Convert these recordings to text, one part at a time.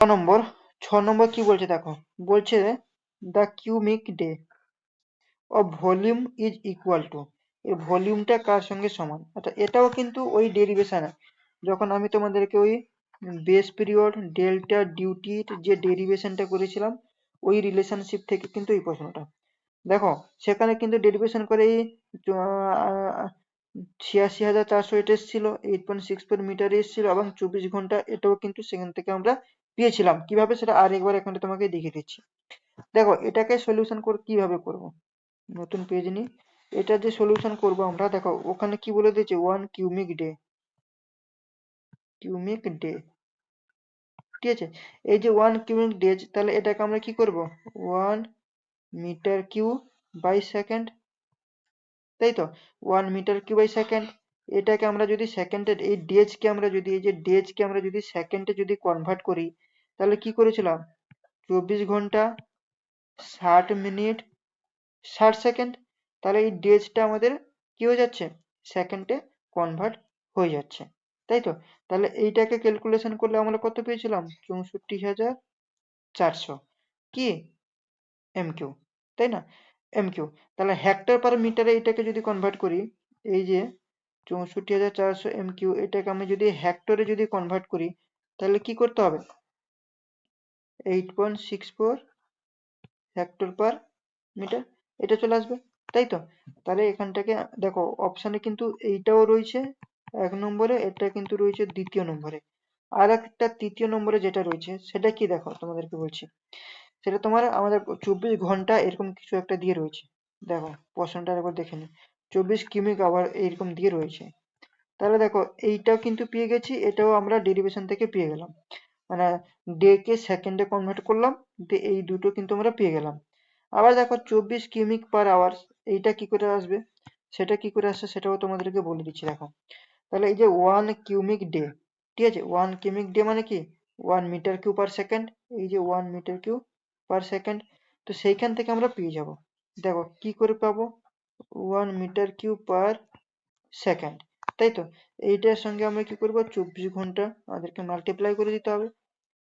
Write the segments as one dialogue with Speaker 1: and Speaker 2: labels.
Speaker 1: নম্বর 6 নম্বর কি বলছে দেখো, বলছে the cubic day of volume is equal to, এই ভলিউমটা কার সঙ্গে সমান, আচ্ছা এটাও কিন্তু ওই ডেরিভেশন, যখন আমি তোমাদেরকে ওই বেস পিরিয়ড ডেল্টা ডিউটির যে ডেরিভেশনটা করেছিলাম ওই রিলেশনশিপ থেকে কিন্তু এই প্রশ্নটা দেখো, সেখানে কিন্তু ডেরিভেশন করে এই 86,400 এটা এসেছিল, 8.64 মিটার এসেছিল এবং 24 ঘন্টা, এটাও কিন্তু সেখান থেকে আমরা পেয়েছিলাম। কিভাবে সেটা আরেকবার এখানে তোমাকে দেখিয়ে দিচ্ছি। দেখো এটাকে সলিউশন কিভাবে করব, নতুন পেজ নিই, এটা যে সলিউশন করব আমরা, দেখো ওখানে কি বলে দিয়েছে 1 কিউমিক ডে, কিউমিক ডে, ঠিক আছে। এই যে 1 কিউমিক ডে, তাহলে এটাকে আমরা কি করব, 1 মিটার কিউব/সেকেন্ড, তাই তো, 1 মিটার কিউব/সেকেন্ড। এটাকে আমরা যদি সেকেন্ডে, এই ডেজকে আমরা যদি, এই যে ডেজকে আমরা যদি সেকেন্ডে যদি কনভার্ট করি, তাহলে কি করেছিলাম, 24 ঘন্টা 60 মিনিট 60 সেকেন্ড। তাহলে এই ডেজটা আমাদের কি হয়ে যাচ্ছে, সেকেন্ডে কনভার্ট হয়ে যাচ্ছে, তাই তো। তাহলে এইটাকে ক্যালকুলেশন করলে আমরা কত পেয়েছিলাম, 64,400 কি এমকিউ, তাই না, এমকিউ। তাহলে হেক্টর পার মিটারে এটাকে যদি কনভার্ট করি, এই যে 64,400 এমকিউ, এটাকে আমি যদি হেক্টরে যদি কনভার্ট করি, তাহলে কি করতে হবে, 8.64 হেক্টর পার মিটার, এটা চলে আসবে, তাই তো। তাহলে এখানটাকে দেখো অপশানে কিন্তু এইটাও রয়েছে 1 নম্বরে, এটা কিন্তু রয়েছে 2য় নম্বরে, আর একটা 3য় নম্বরে যেটা রয়েছে সেটা কি দেখো তোমাদেরকে বলছি, সেটা তোমার আমাদের 24 ঘন্টা এরকম কিছু একটা দিয়ে রয়েছে। দেখো প্রশ্নটা একবার দেখে নি, 24 কিউমিক আওয়ার এইরকম দিয়ে রয়েছে। তাহলে দেখো এইটাও কিন্তু পেয়ে গেছি, এটাও আমরা ডেরিভেশন থেকে পেয়ে গেলাম, মানে ডে কে সেকেন্ডে কনভার্ট করলাম, দিয়ে এই দুটো কিন্তু আমরা পেয়ে গেলাম। আবার দেখো 24 কিউমিক/আওয়ার, এইটা কি করে আসবে, সেটা কি করে আসছে সেটাও তোমাদেরকে বলে দিচ্ছি দেখো। তাহলে এই যে 1 কিউমিক ডে, ঠিক আছে, 1 কিউমিক ডে মানে কি 1 মিটার কিউব/সেকেন্ড, এই যে 1 মিটার কিউব/সেকেন্ড, তো সেইখান থেকে আমরা পেয়ে যাব, দেখো কি করে পাবো, 1 মিটার কিউব/সেকেন্ড, তাই তো। এইটার সঙ্গে আমরা কি করবো, 24 ঘন্টা আমাদেরকে মাল্টিপ্লাই করে দিতে হবে,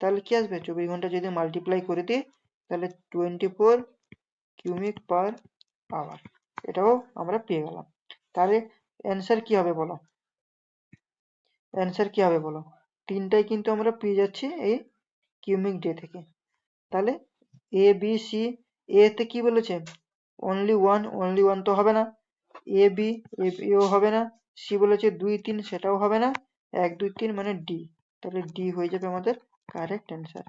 Speaker 1: তাহলে কি আসবে, 24 ঘন্টা যদি মাল্টিপ্লাই করে দিই, তাহলে 24 কিউমিক/আওয়ার, এটাও আমরা পেয়ে গেলাম। তাহলে অ্যান্সার কি হবে বলো, অ্যান্সার কি হবে বলো, তিনটাই কিন্তু আমরা পেয়ে যাচ্ছি এই কিউমিক ডে থেকে। তাহলে এ বি সি, এ তে কি বলেছে, অনলি ওয়ান তো হবে না, এ বি, এও হবে না, সি বলেছে 2 3, সেটাও হবে না, 1 2 3 মানে ডি, তাহলে ডি হয়ে যাবে আমাদের কারেক্ট অ্যান্সার।